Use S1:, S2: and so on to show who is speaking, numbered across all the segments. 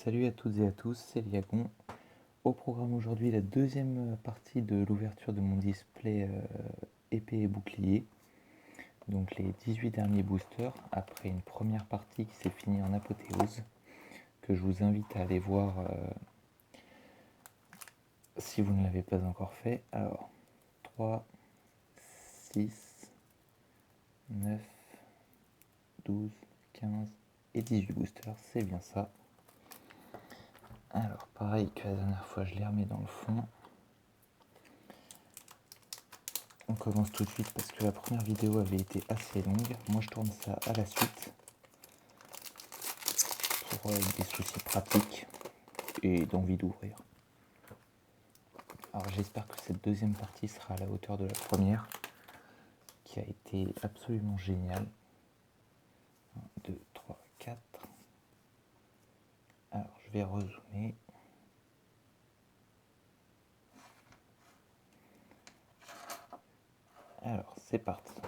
S1: Salut à toutes et à tous, c'est Liagon. Au programme aujourd'hui, la deuxième partie de l'ouverture de mon display épée et bouclier. Donc les 18 derniers boosters, après une première partie qui s'est finie en apothéose, que je vous invite à aller voir si vous ne l'avez pas encore fait. Alors, 3, 6, 9, 12, 15 et 18 boosters, c'est bien ça. Alors pareil que la dernière fois, je les remets dans le fond. On commence tout de suite parce que la première vidéo avait été assez longue. Moi je tourne ça à la suite pour des soucis pratiques et d'envie d'ouvrir. Alors j'espère que cette deuxième partie sera à la hauteur de la première qui a été absolument géniale. 1, 2, 3, 4. Alors je vais rezoomer. Alors c'est parti.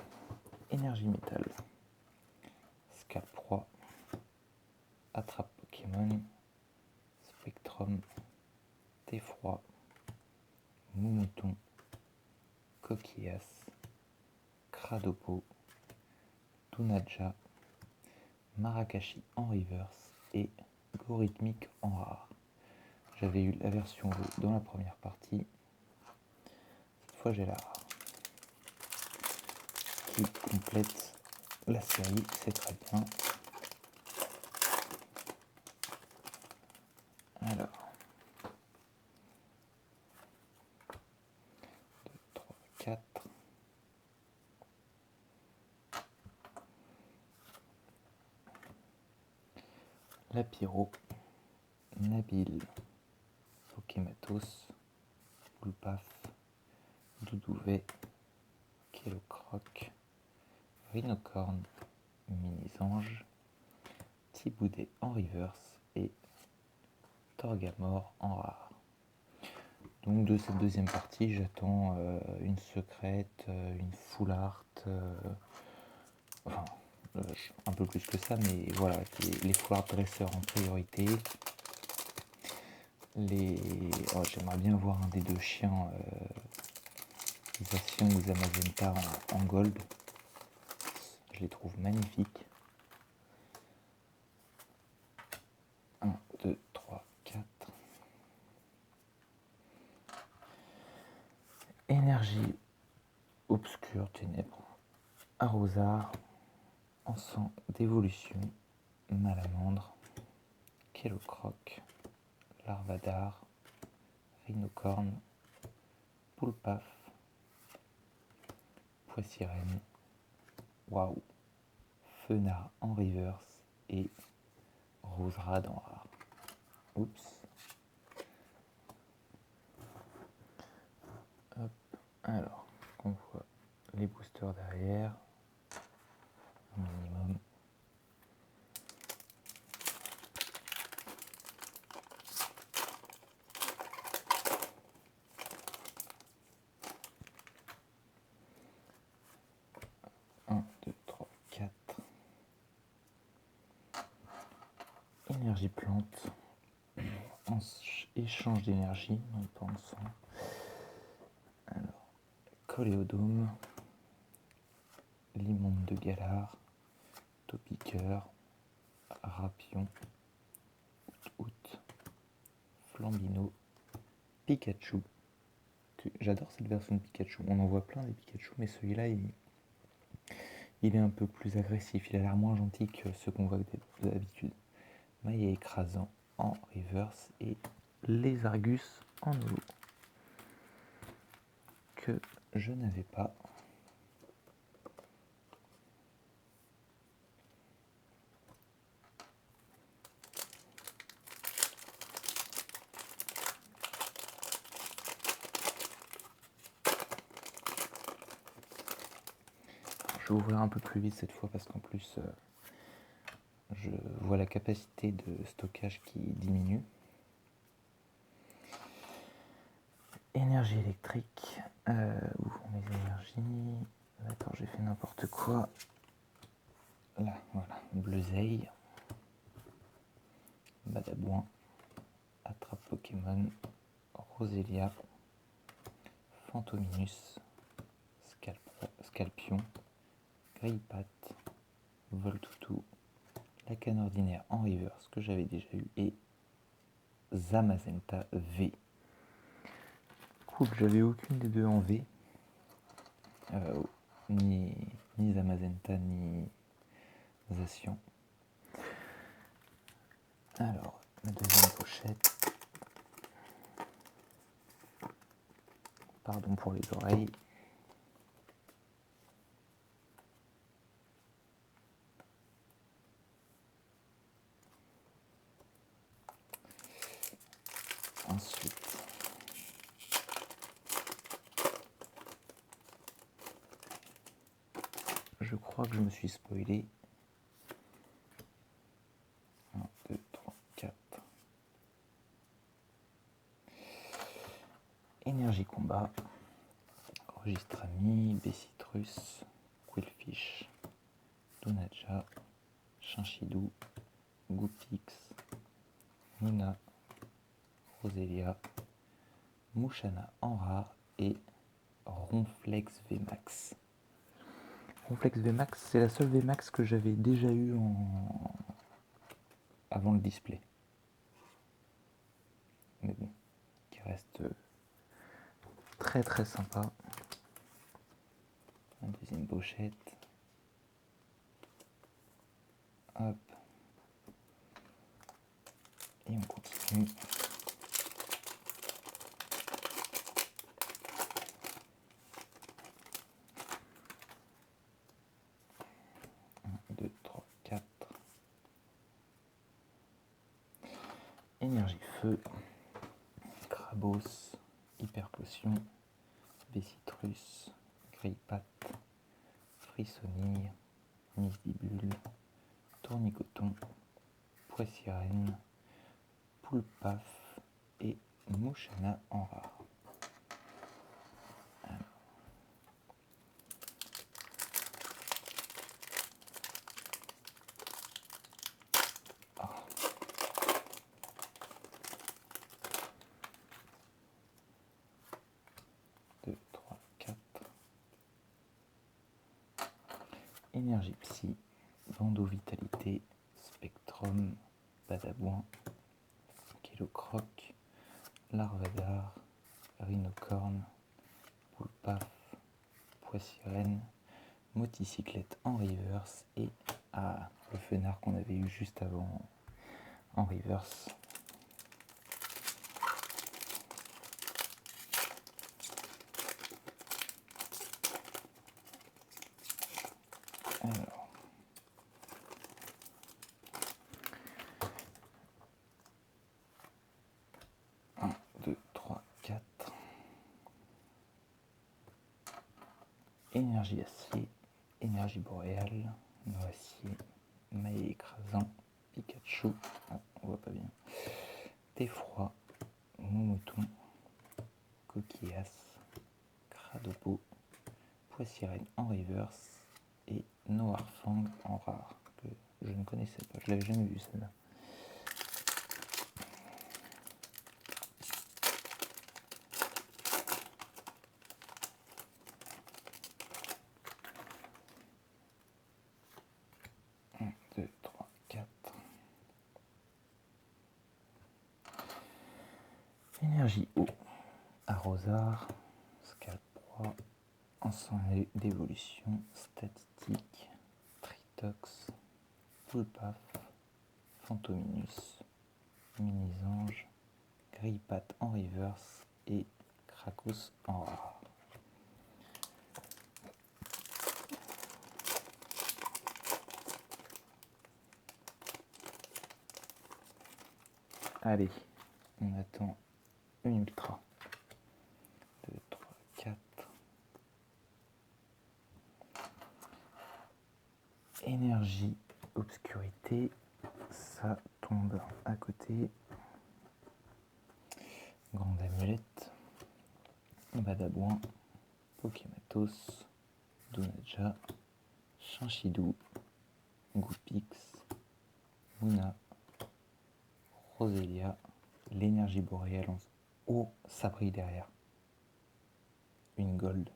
S1: Énergie métal. Scalp Roi. Attrape Pokémon. Spectrum. Thé-froid. Moumouton. Coquillas. Cradopo. Tunaja. Marakashi en reverse et Gorhythmique en rare. J'avais eu la version V dans la première partie. Cette fois j'ai la rare qui complète la série, c'est très bien. Alors 2, 3, 4. Lapiro, Nabil, Pokématos, Boulpaf, Doudouvet, Kellocroc, Rhinocorn, Minisange, Thiboudet en reverse et Torgamore en rare. Donc de cette deuxième partie, j'attends une secrète, une full art, enfin un peu plus que ça, mais voilà, les full art dresseurs en priorité. J'aimerais bien voir un des deux chiens, Zacian ou Zamazenta en gold. Je les trouve magnifiques. 1, 2, 3, 4. Énergie obscure, ténèbres, arrosard, encens d'évolution, malamandre, Kellocroc, Larvadar, Rhinocorn, Poulpaf, Poissirène, waouh, Fenard en reverse et Roserade en rare. Oups. Hop. Alors, on voit les boosters derrière, un minimum. Énergie plante, échange d'énergie, non pas en sang. Alors, Coléodome, Limonde de Galard, Topiqueur, Rapion, Out, Flambino, Pikachu. J'adore cette version de Pikachu. On en voit plein des Pikachu, mais celui-là, il est un peu plus agressif. Il a l'air moins gentil que ceux qu'on voit d'habitude. Maille écrasant en reverse et les Argus en holo que je n'avais pas. Je vais ouvrir un peu plus vite cette fois parce qu'en plus je vois la capacité de stockage qui diminue. Énergie électrique, où sont mes énergies? Attends, j'ai fait n'importe quoi. Là, voilà, Bleuzeille, Badabouin, Pokémon, Roselia, Fantominus, Scalpion, Grillpat, Voltoutou, la canne ordinaire en reverse que j'avais déjà eu et Zamazenta V. Cool, j'avais aucune des deux en V, ni Zamazenta ni Zacian. Alors, ma deuxième pochette. Pardon pour les oreilles. Ensuite, je crois que je me suis spoilé. 1, 2, 3, 4. Énergie combat, registre ami, Bessitrus, Quillfish, Donaja, Chinchidou, Goopix, Luna, Roselia, Mouchana en rare et Ronflex VMAX. Ronflex VMAX, c'est la seule VMAX que j'avais déjà eu avant le display. Mais bon, qui reste très très sympa. La deuxième pochette. Hop. Et on continue. Énergie feu, Crabos, Hyper Potion, Bessitrus, Grillpat, Frissonille, Misdibule, Tournicoton, Poissirène, Poulpaf et Mouchana en rare. Énergie Psy, Bandeau Vitalité, Spectrum, Badabouin, Kélocroc, Larvadar, Rhinocorne, Poulpaf, Poissirène, Moticyclette en reverse et le fenard qu'on avait eu juste avant en reverse. Alors, 1, 2, 3, 4. Énergie acier, énergie boréale, noacier, maillet écrasant, Pikachu, on voit pas bien, Theffroi, Momoton, Coquillasse, Cradopo, Poissirène en reverse et Noirfang en rare, que je ne connaissais pas, je l'avais jamais vu celle-là. Énergie eau, Arrosard, Scalproie, Encens d'évolution, Statistique, Tritox, Poulpaf, Fantominus, Minisange, Grillpat en reverse et Krakos en rare. Allez, on attend une ultra. 2, 3, 4. Énergie, obscurité, ça tombe à côté. Grande amulette, Badabouin, Pokématos, Donaja, Chinchidou, Goopix, Luna, Roselia, l'énergie boréale en haut, ça brille derrière. Une gold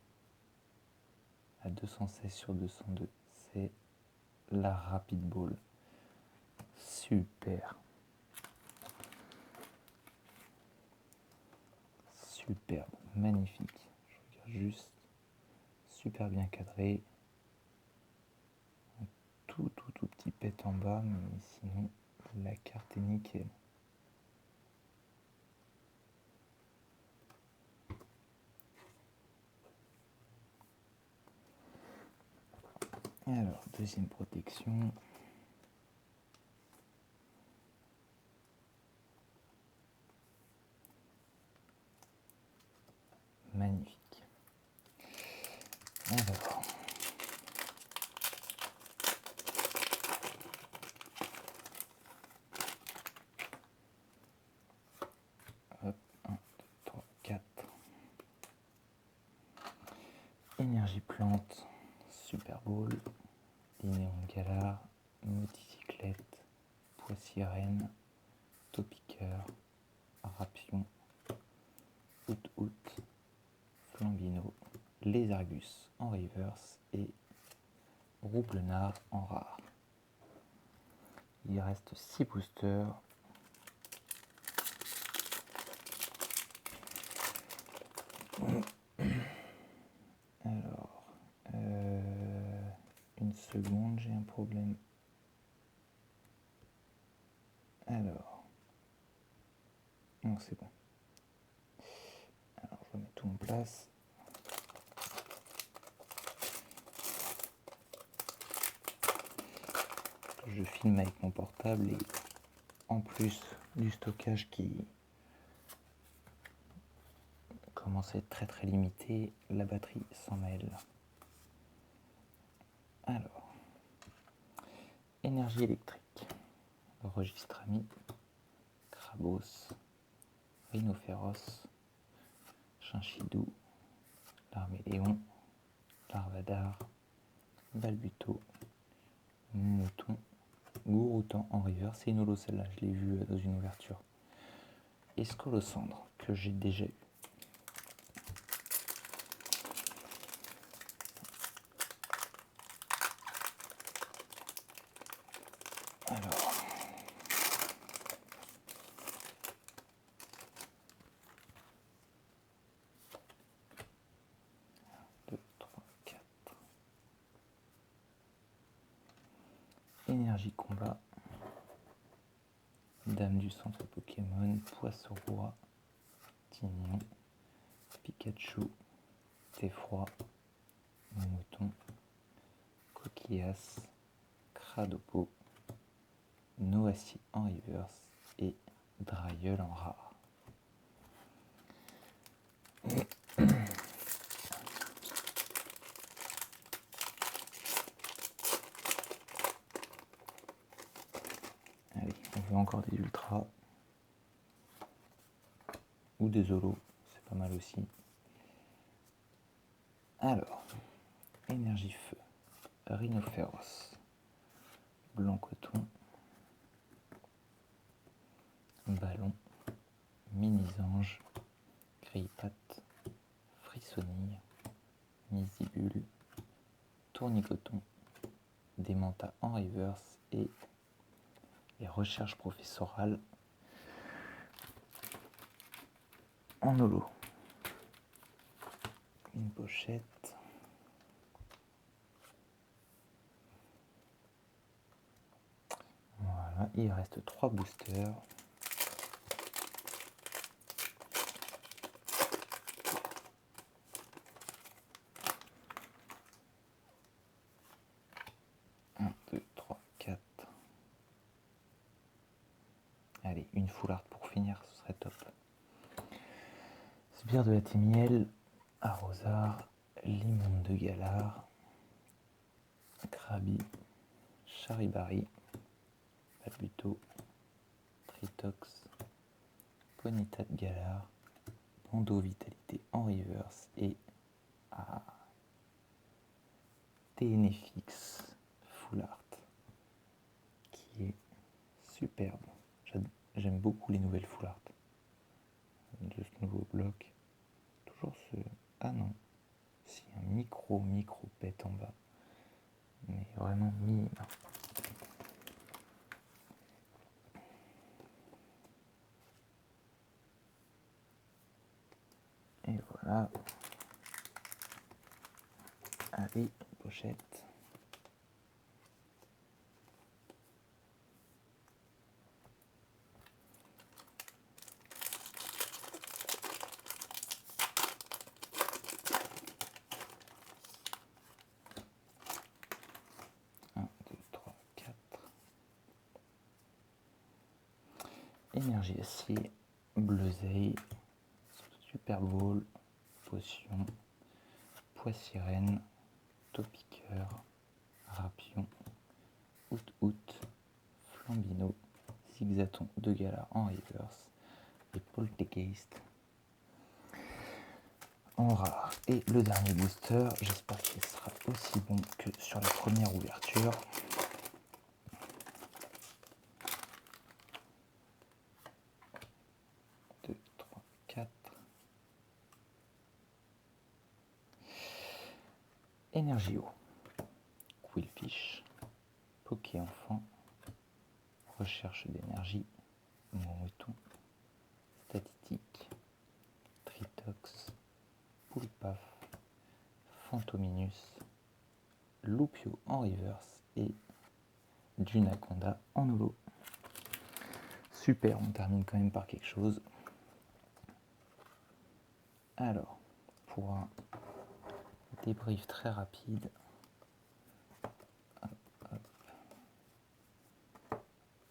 S1: à 216 sur 202. C'est la Rapid Ball. Super. Superbe, magnifique. Je regarde juste. Super bien cadré. Un tout petit pet en bas, mais sinon la carte est nickel. Alors, deuxième protection. Magnifique. Alors, hop, 1, 2, 3, 4. Énergie plante, Super Bowl, Linéon de Galar, Moticyclette, Poissirène, Topiqueur, Rapion, Out, Flambino, les Argus en reverse et Roublenard en rare. Il reste 6 boosters. Alors, une seconde, j'ai un problème. Alors, non, c'est bon. Alors, je remets tout en place. Je filme avec mon portable et en plus du stockage qui commence à être très limité, la batterie s'en mêle. Alors, énergie électrique, registre ami, Krabos, Rhinophéros, Chinchidou, Larméléon, Larvadar, Balbuto, Mouton, Gouroutan en reverse, c'est une holo celle-là, je l'ai vue dans une ouverture. Et Scolosandre, que j'ai déjà eu. Alors, 2, 3, 4. Énergie combat. Dame du centre Pokémon, Poisson-Roi, Tignon, Pikachu, Theffroi, Mouton, Coquillas, Cradopo, Noassi en reverse et Drailleul en rare. Allez, on veut encore des ultras ou des holos, c'est pas mal aussi. Alors, énergie feu, Rhinophéros, Blanc coton, Ballon, Mini-Ange, Grille-Patte, Frissonille, Misibule, Tournicoton, Démenta en reverse et les recherches professorales en holo. Une pochette. Voilà, il reste 3 boosters. Un, 2, 3, 4. Allez, une full art pour finir, ce serait top. Sbire de la Témiel, Arrosard, Limon de Galar, Krabi, Charibari, Balbuto, Tritox, Ponyta de Galar, Bando Vitalité en reverse et TNFX Full Art qui est superbe. J'aime beaucoup les nouvelles Full Art. bloc. Toujours ce... Ah non, si un micro pète en bas. Mais vraiment minime. Et voilà. Allez, pochette. Un, deux, trois, quatre. Énergie acier, bleuseille, super bowl, potion, pois sirène, topiqueur, rapion, out, flambino, zigzaton de gala en reverse et poltergeist en rare. Et le dernier booster, j'espère qu'il sera aussi bon que sur la première ouverture. Deux, trois, quatre. Énergie eau, Quillfish, Poké enfant, recherche d'énergie, mouton, statistique, Tritox, Poulpaf, Fantominus, Lupio en reverse et Dunaconda en holo. Super, on termine quand même par quelque chose. Alors, pour un débrief très rapide,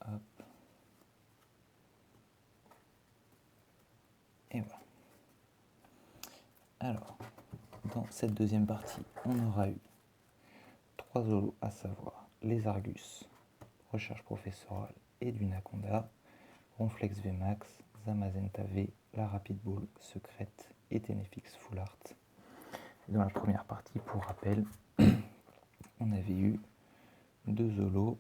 S1: hop. Et voilà. Alors, dans cette deuxième partie, on aura eu 3 holos, à savoir les Argus, Recherche professorale et Dunaconda, Ronflex VMAX, Zamazenta V, la Rapid Ball secrète et Tenefix Full Art. Et dans la première partie, pour rappel, on avait eu 2 holos,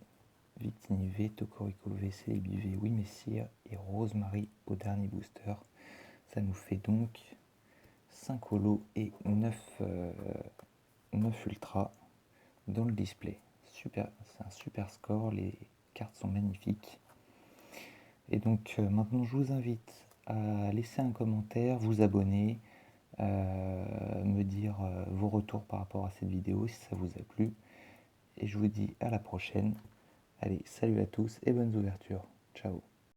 S1: Victini V, Tocorico V, Celebi V, Oui Messire et Rosemary au dernier booster. Ça nous fait donc 5 holos et 9 ultras dans le display. Super, c'est un super score, les cartes sont magnifiques. Et donc maintenant je vous invite à laisser un commentaire, vous abonner, me dire vos retours par rapport à cette vidéo si ça vous a plu. Et je vous dis à la prochaine. Allez, salut à tous et bonnes ouvertures. Ciao.